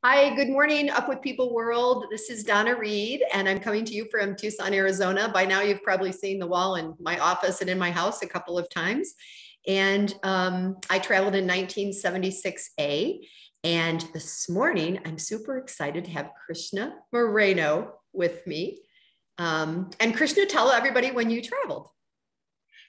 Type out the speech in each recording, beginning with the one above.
Hi, good morning, Up With People world. This is Donna Reed, and I'm coming to you from Tucson, Arizona. By now, you've probably seen the wall in my office and in my house a couple of times. And I traveled in 1976A. And this morning, I'm super excited to have Krissna Morena with me. And Krissna, tell everybody when you traveled.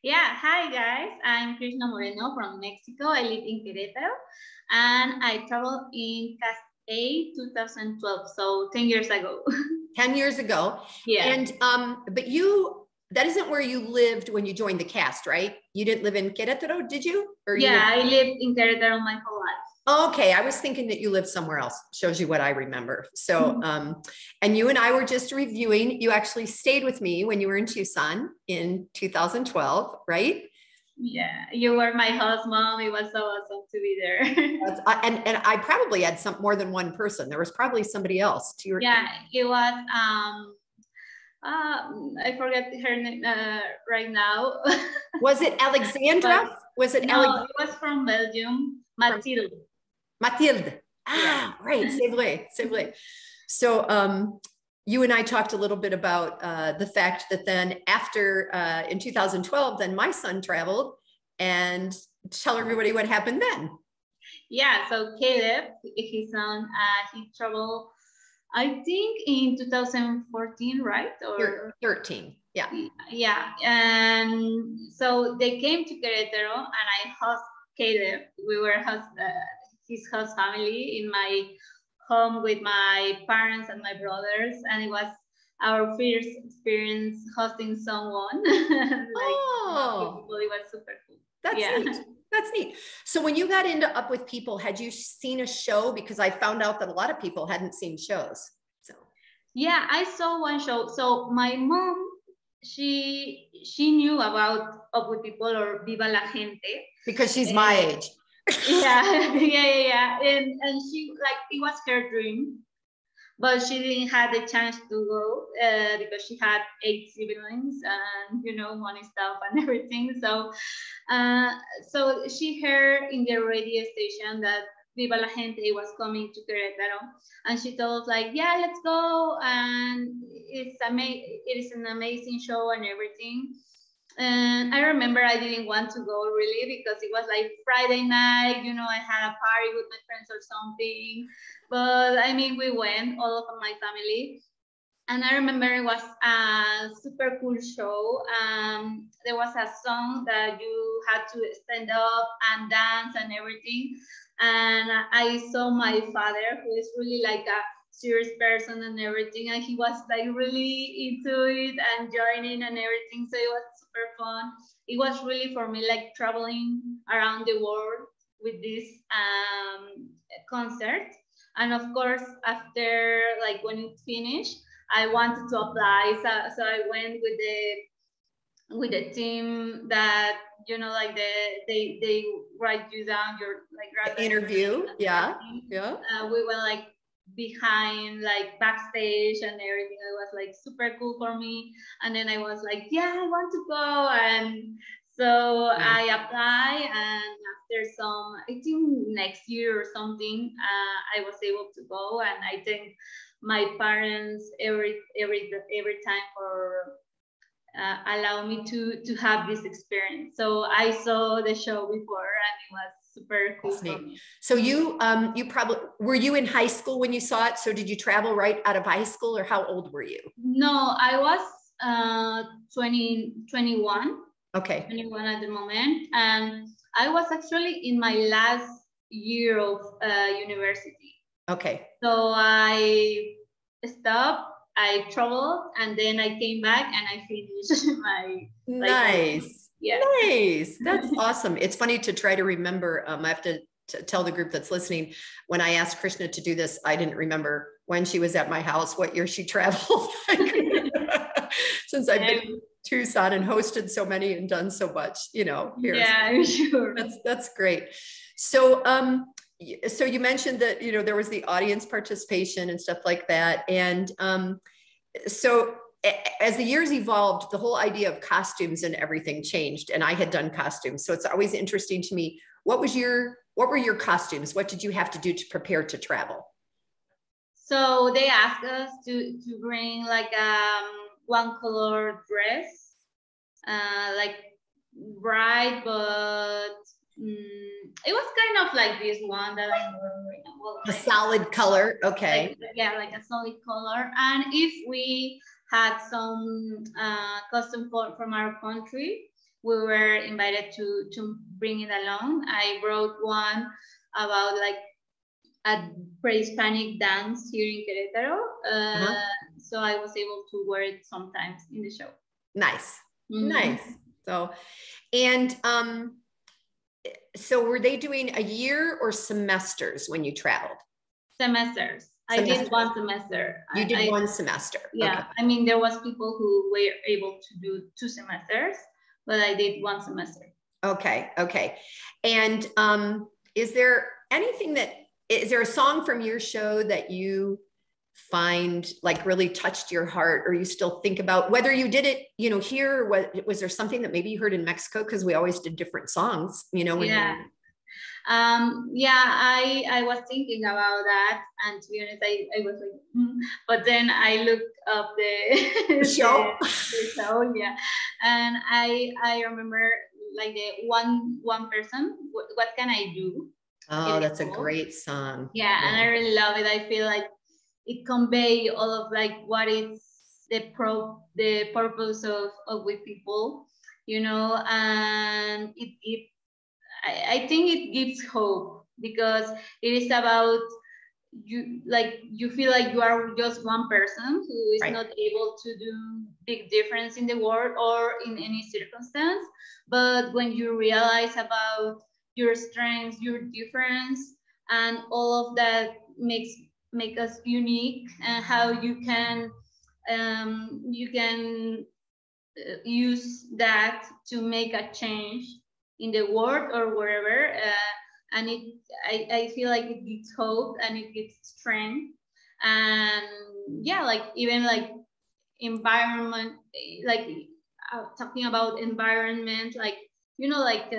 Yeah, hi guys. I'm Krissna Morena from Mexico. I live in Queretaro and I traveled in Class A 2012, so 10 years ago. 10 years ago. Yeah. And but that isn't where you lived when you joined the cast, right? You didn't live in Querétaro, did you? Or yeah, I lived in Querétaro my whole life. Okay, I was thinking that you lived somewhere else. Shows you what I remember. So, and you and I were just reviewing. You actually stayed with me when you were in Tucson in 2012, right? Yeah, you were my host mom. It was so awesome to be there. and I probably had more than one person. There was probably somebody else. Yeah, it was I forget her name right now. Was it Alexandra? Was it? No, it was from Belgium. Mathilde. Mathilde. Yeah. Right. C'est vrai. So you and I talked a little bit about the fact that then after in 2012, then my son traveled, and tell everybody what happened then. Yeah, so Caleb, his son, he traveled, I think in 2014, right? Or 13. Yeah. Yeah. And so they came to Querétaro and I host Caleb. We were his host family in my home with my parents and my brothers. And it was our first experience hosting someone. It was super cool. That's neat. That's neat. So when you got into Up With People, had you seen a show? Because I found out that a lot of people hadn't seen shows. So yeah, I saw one show. So my mom, she knew about Up With People or Viva la Gente. Because she's my age. Yeah. And she, like, it was her dream, but she didn't have the chance to go because she had 8 siblings and money stuff and everything. So so she heard in the radio station that Viva la Gente was coming to Querétaro, and she told us, like, yeah, let's go, and it is an amazing show and everything. And I remember I didn't want to go really because it was like Friday night, I had a party with my friends or something. But I mean, we went, all of my family. And I remember it was a super cool show. There was a song that you had to stand up and dance and everything. And I saw my father, who is really like a serious person and everything, and he was like really into it and joining and everything. So it was super fun. It was really, for me, like traveling around the world with this concert. And of course, after, like, when it finished, I wanted to apply. So I went with the team that, like they write you down your interview. Yeah. We were like behind, like backstage and everything. It was like super cool for me. And then I was like, yeah, I want to go. And so I apply, and after some, I think next year or something, I was able to go. And I thank my parents every time for allow me to have this experience. So I saw the show before, and it was super cool for me. So you probably, were you in high school when you saw it? So did you travel right out of high school, or how old were you? No, I was 21. Okay. 21 at the moment, and I was actually in my last year of university. Okay. So I stopped, I traveled, and then I came back and I finished my. Nice. Yeah. Nice. That's awesome. It's funny to try to remember. I have to tell the group that's listening, when I asked Krissna to do this, I didn't remember when she was at my house, what year she traveled. Since I've been in Tucson and hosted so many and done so much, here. Yeah, I'm sure. That's great. So so you mentioned that there was the audience participation and stuff like that, and so as the years evolved, the whole idea of costumes and everything changed, and I had done costumes, so it's always interesting to me, what were your costumes? What did you have to do to prepare to travel? So they asked us to bring like one color dress, like bright, but it was kind of like this one that I'm wearing right now. Well, A solid color, okay. Like, yeah, like a solid color. And if we had some custom from our country, we were invited to bring it along. I wrote one about like a pre-Hispanic dance here in Queretaro. So I was able to wear it sometimes in the show. Nice, nice. So, and so were they doing a year or semesters when you traveled? Semesters. I did one semester. You did one semester. Yeah. Okay. I mean, there was people who were able to do 2 semesters, but I did 1 semester. Okay. Okay. And is there anything is there a song from your show that you find like really touched your heart, or you still think about, whether you did it, you know, here, or was there something that maybe you heard in Mexico? Because we always did different songs, you know. When yeah. I was thinking about that, and to be honest, I was like, but then I looked up the show. the show, yeah, and I remember like the one person. What can I do? Oh, that's a great song. Yeah, and I really love it. I feel like it convey all of like what is the purpose of with people, you know, and I think it gives hope, because it is about you feel like you are just one person who is not able to do big difference in the world or in any circumstance. But when you realize about your strengths, your difference, and all of that make us unique, and how you can use that to make a change in the world or wherever, and I feel like it gives hope and it gives strength. And yeah, like even like environment, like talking about environment, like, you know, like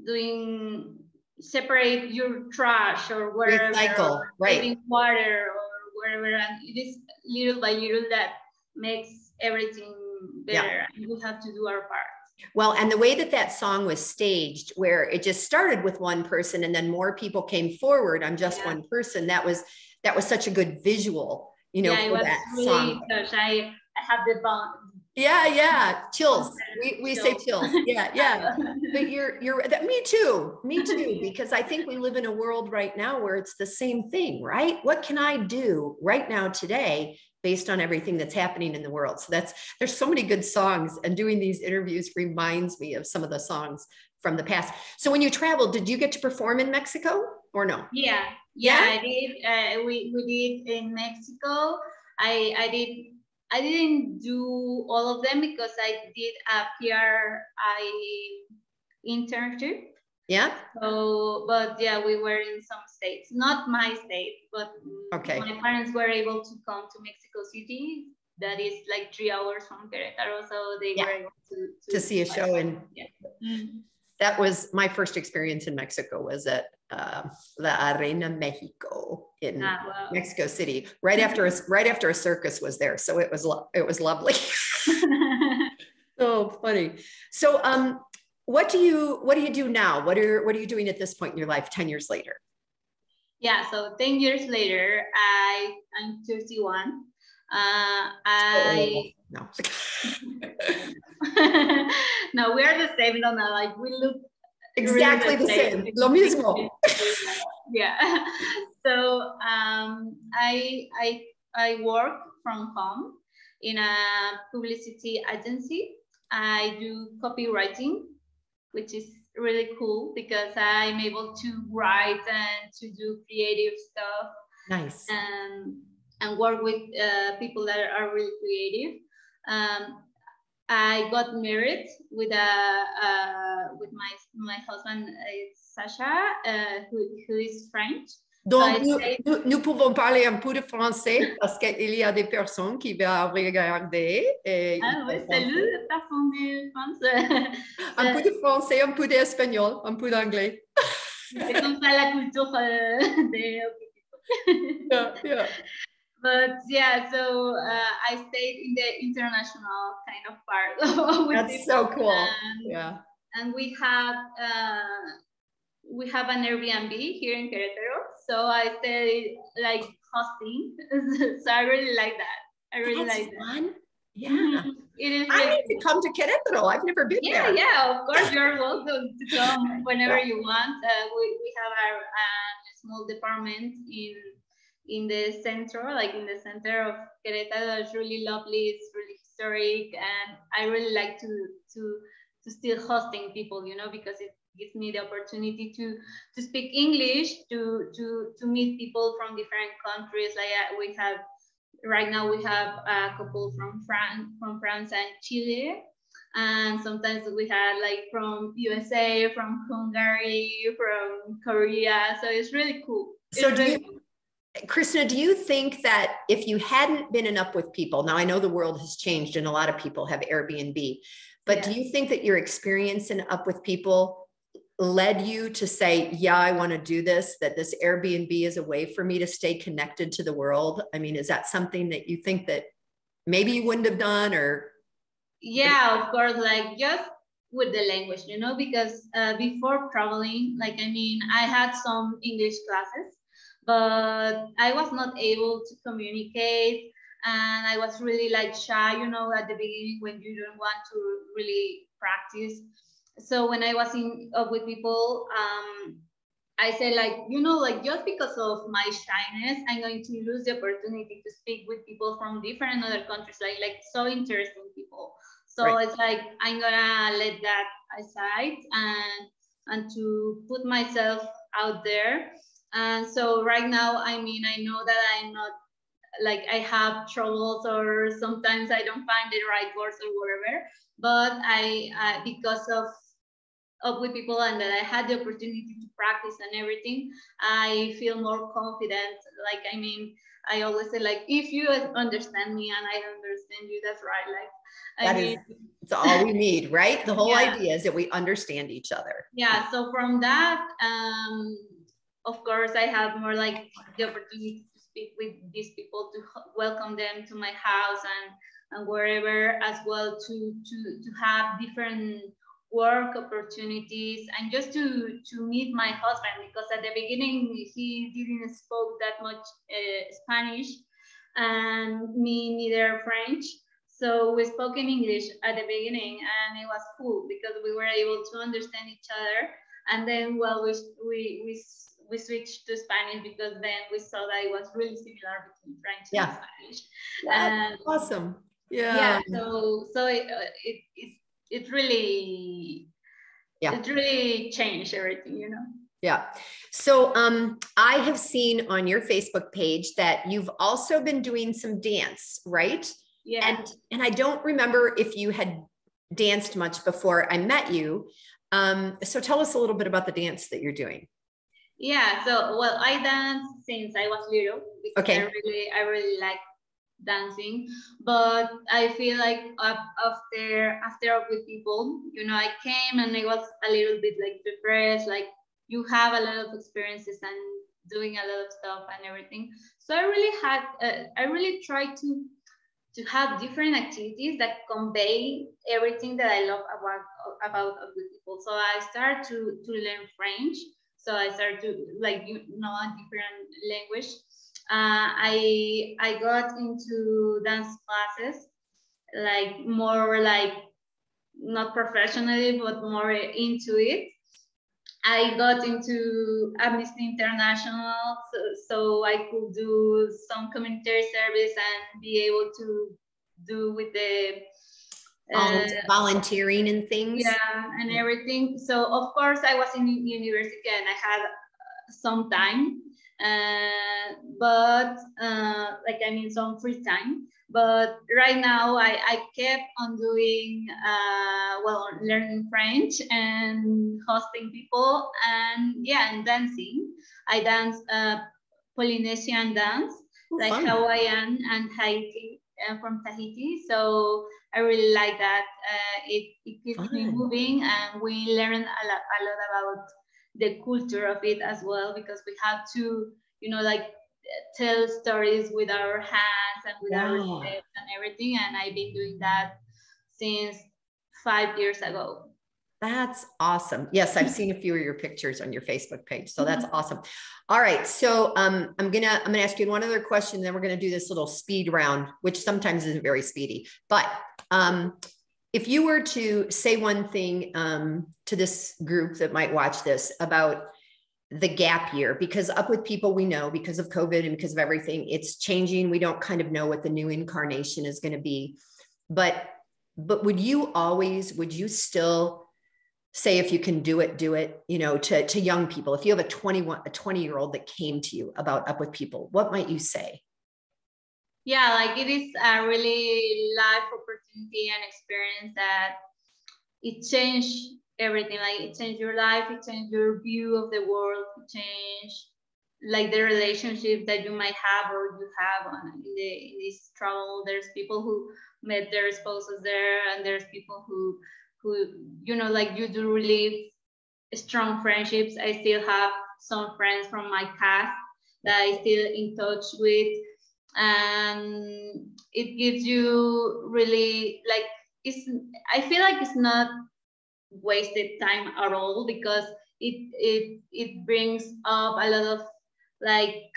doing separate your trash or wherever, recycle, saving water or wherever, and it is little by little that makes everything better. And we have to do our part. Well, and the way that song was staged, where it just started with one person and then more people came forward on just one person, that was such a good visual, you know, for that really song. I have the bond. Yeah, chills. We say chills. Yeah. But me too, because I think we live in a world right now where it's the same thing, right? What can I do right now today based on everything that's happening in the world? So there's so many good songs, and doing these interviews reminds me of some of the songs from the past. So when you traveled, did you get to perform in Mexico or no? Yeah, I did. We did in Mexico. I didn't do all of them because I did a PRI internship. Yeah. So, but yeah, we were in some states, not my state, but my parents were able to come to Mexico City. That is like 3 hours from Querétaro, so they were able to see a show. And that was my first experience in Mexico, was at La Arena Mexico in Mexico City, right after a circus was there. So it was lovely. So funny. So what do you do now? What are you doing at this point in your life 10 years later? Yeah, so 10 years later, I'm 31. No. No, we are the same. No, like we look exactly really the same. Lo mismo. Yeah. So I work from home in a publicity agency. I do copywriting, which is really cool because I'm able to write and to do creative stuff. Nice. And work with people that are really creative. I got married with my husband, Sasha, who is French. Donc, nous pouvons parler un peu de français parce qu'il y a des personnes qui vont regarder. Salut, les personnes de France. Un peu de français, un peu d'espagnol, un peu d'anglais. C'est comme ça la culture de... Yeah, yeah. But yeah, so I stayed in the international kind of part with That's people, so cool. and, Yeah. and we have an Airbnb here in Queretaro, so I stayed like hosting. So I really like that. I really That's like that. fun. Yeah. It is I really need to come to Querétaro. I've never been yeah, there. yeah. Of course, you're welcome to come whenever Yeah. you want. We have our small department in the center, like in the center of Querétaro. It's really lovely. It's really historic, and I really like to still hosting people, you know, because it gives me the opportunity to speak English, to meet people from different countries. Like we have right now, we have a couple from France and Chile. And sometimes we had like from USA, from Hungary, from Korea. So it's really cool. So it's really cool. Krissna, do you think that if you hadn't been in Up With People, now I know the world has changed and a lot of people have Airbnb, but Yeah. do you think that your experience in Up With People led you to say, yeah, I want to do this, that this Airbnb is a way for me to stay connected to the world? I mean, is that something that you think that maybe you wouldn't have done, or? Yeah, of course, like just with the language, you know, because before traveling, like, I mean, I had some English classes, but I was not able to communicate. And I was really like shy, you know, at the beginning when you don't want to really practice. So when I was up with people, I say like, you know, like just because of my shyness, I'm going to lose the opportunity to speak with people from different other countries, like so interesting people. So Right. it's like, I'm gonna let that aside and to put myself out there. And so right now, I mean, I know that I'm not like I have troubles or sometimes I don't find the right words or whatever, but I because of up with people and that I had the opportunity to practice and everything, I feel more confident. Like, I mean, I always say like, if you understand me and I understand you, that's right. Like, I mean, it's all we need, right? The whole yeah. idea is that we understand each other. Yeah. So from that, of course, I have more like the opportunity to speak with these people, to welcome them to my house and wherever, as well to have different work opportunities, and just to meet my husband, because at the beginning he didn't spoke that much Spanish, and me neither French. So we spoke in English at the beginning, and it was cool because we were able to understand each other. And then, well, we switched to Spanish because then we saw that it was really similar between French and Spanish. That's awesome. Yeah. So it really, it really changed everything, you know. Yeah. So I have seen on your Facebook page that you've also been doing some dance, right? Yeah. And I don't remember if you had danced much before I met you. So tell us a little bit about the dance that you're doing. Yeah. So, well, I danced since I was little because Okay. I really like dancing, but I feel like after Up with People, you know, I came and I was a little bit like depressed, like you have a lot of experiences and doing a lot of stuff and everything. So I really tried to have different activities that convey everything that I love about Up with People. So I started to learn French. So I started to like, you know, a different language. I got into dance classes, like more like not professionally, but more into it. I got into Amnesty International, so I could do some community service and be able to do with the volunteering and things. Yeah, and everything. So of course I was in university and I had some time, but like, I mean, some free time. But right now I kept on doing, well, learning French and hosting people, and yeah, and dancing. I dance Polynesian dance, like fun. Hawaiian and Haiti, from Tahiti. So I really like that. It keeps me moving, and we learn a lot about the culture of it as well, because we have to, you know, like tell stories with our hands and with our Wow. steps and everything. And I've been doing that since 5 years ago. That's awesome. Yes, I've seen a few of your pictures on your Facebook page. So that's awesome. All right. So I'm gonna ask you one other question, then we're gonna do this little speed round, which sometimes isn't very speedy. But if you were to say one thing to this group that might watch this about the gap year, because Up With People, we know because of COVID and because of everything, it's changing. We don't kind of know what the new incarnation is going to be. But would you still say, if you can do it, you know, to young people? If you have a 20-year-old that came to you about Up With People, what might you say? Yeah, like it is a really life opportunity and experience that it changed everything. Like it changed your life, it changed your view of the world, it changed like the relationship that you might have or you have in this travel. There's people who met their spouses there, and there's people who you know, like you do really strong friendships. I still have some friends from my past that I still in touch with, and it gives you really like I feel like it's not wasted time at all, because it brings up a lot of like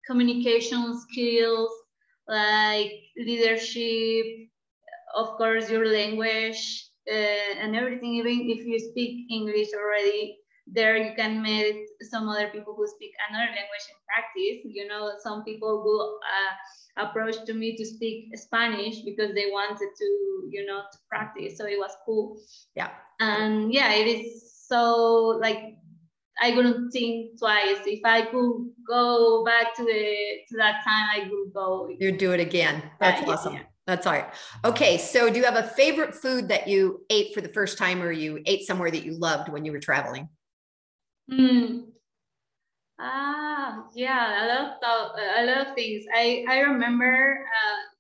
communication skills, like leadership, of course your language, and everything. Even if you speak English already, there you can meet some other people who speak another language in practice. You know, some people will approach to me to speak Spanish because they wanted to, you know, to practice. So it was cool. Yeah. And yeah, it is so like, I wouldn't think twice. If I could go back to that time, I would go. You'd do it again. That's awesome. Yeah. That's all right. Okay. So do you have a favorite food that you ate for the first time, or you ate somewhere that you loved when you were traveling? Yeah, a lot of things. I remember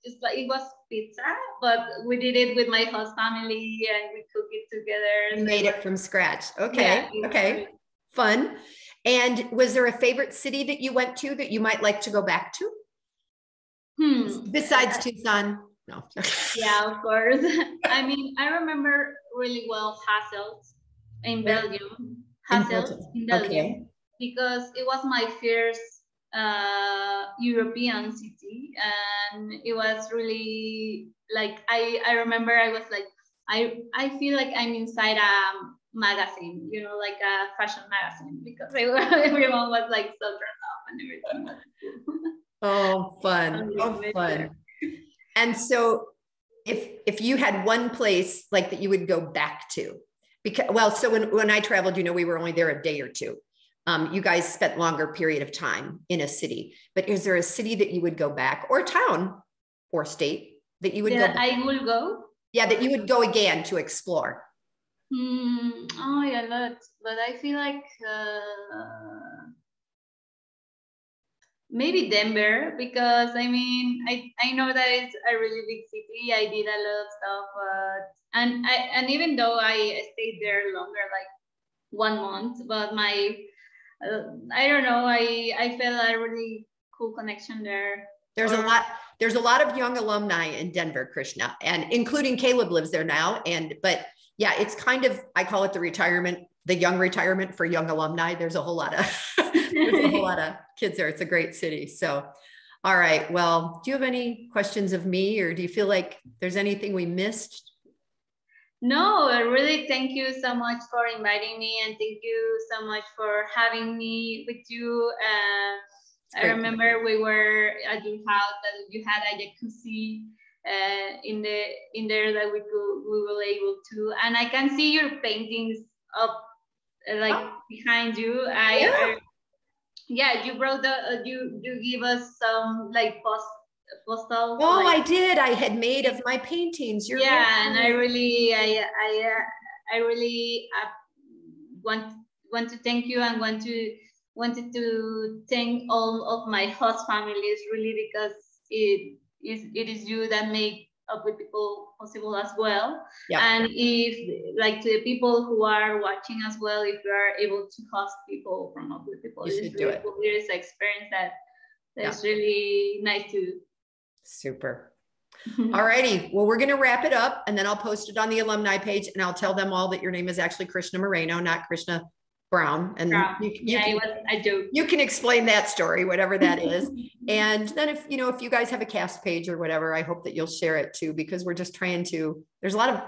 just like it was pizza, but we did it with my host family and we cooked it together. You made it from scratch. Okay. Yeah, okay. Fun. And was there a favorite city that you went to that you might like to go back to? Besides Tucson? No. Yeah, of course. I mean, I remember really well Hasselt in Belgium. Hasselt in Belgium. Okay. Because it was my first European city, and it was really like I remember I was like I feel like I'm inside a magazine, you know, like a fashion magazine, because everyone was like so dressed up and everything. Oh, fun! Oh, fun! And so, if you had one place like that you would go back to, because so when I traveled, you know, we were only there a day or two. You guys spent longer period of time in a city, but is there a city that you would go back, or town or state that you would go back? I will go. Yeah, that you would go again to explore. Oh yeah, but I feel like maybe Denver, because I mean I know that it's a really big city. I did a lot of stuff, and even though I stayed there longer, like 1 month, but my I don't know, I felt a really cool connection there. There's a lot of young alumni in Denver, Krissna, and including Caleb lives there now. But yeah, it's kind of, I call it the young retirement for young alumni. There's a whole lot of kids there. It's a great city. So, all right. Well, do you have any questions of me, or do you feel like there's anything we missed? No, I really thank you so much for inviting me, and thank you so much for having me with you. I remember we were at your house, that you had a jacuzzi in there that we were able to, and I can see your paintings up behind you. You brought you give us some like postal. Oh, I did. I had made of my paintings. And I really want to thank you, and wanted to thank all of my host families, really, because it is you that make Up With People possible as well. Yeah. And if, like, to the people who are watching as well, if you are able to host people from other people, You should do it. Cool. There is an experience that's really nice to do. Super. All righty. Well, we're going to wrap it up, and then I'll post it on the alumni page, and I'll tell them all that your name is actually Krissna Morena, not Krissna Brown. And you can explain that story, whatever that is. And then if you guys have a cast page or whatever, I hope that you'll share it too, because we're just trying to, there's a lot of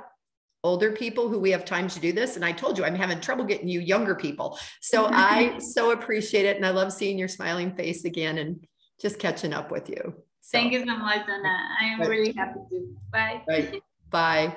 older people who we have time to do this. And I told you, I'm having trouble getting you younger people. So I so appreciate it. And I love seeing your smiling face again and just catching up with you. So, thank you so much, Donna. I am really happy to. Bye. Right. Bye.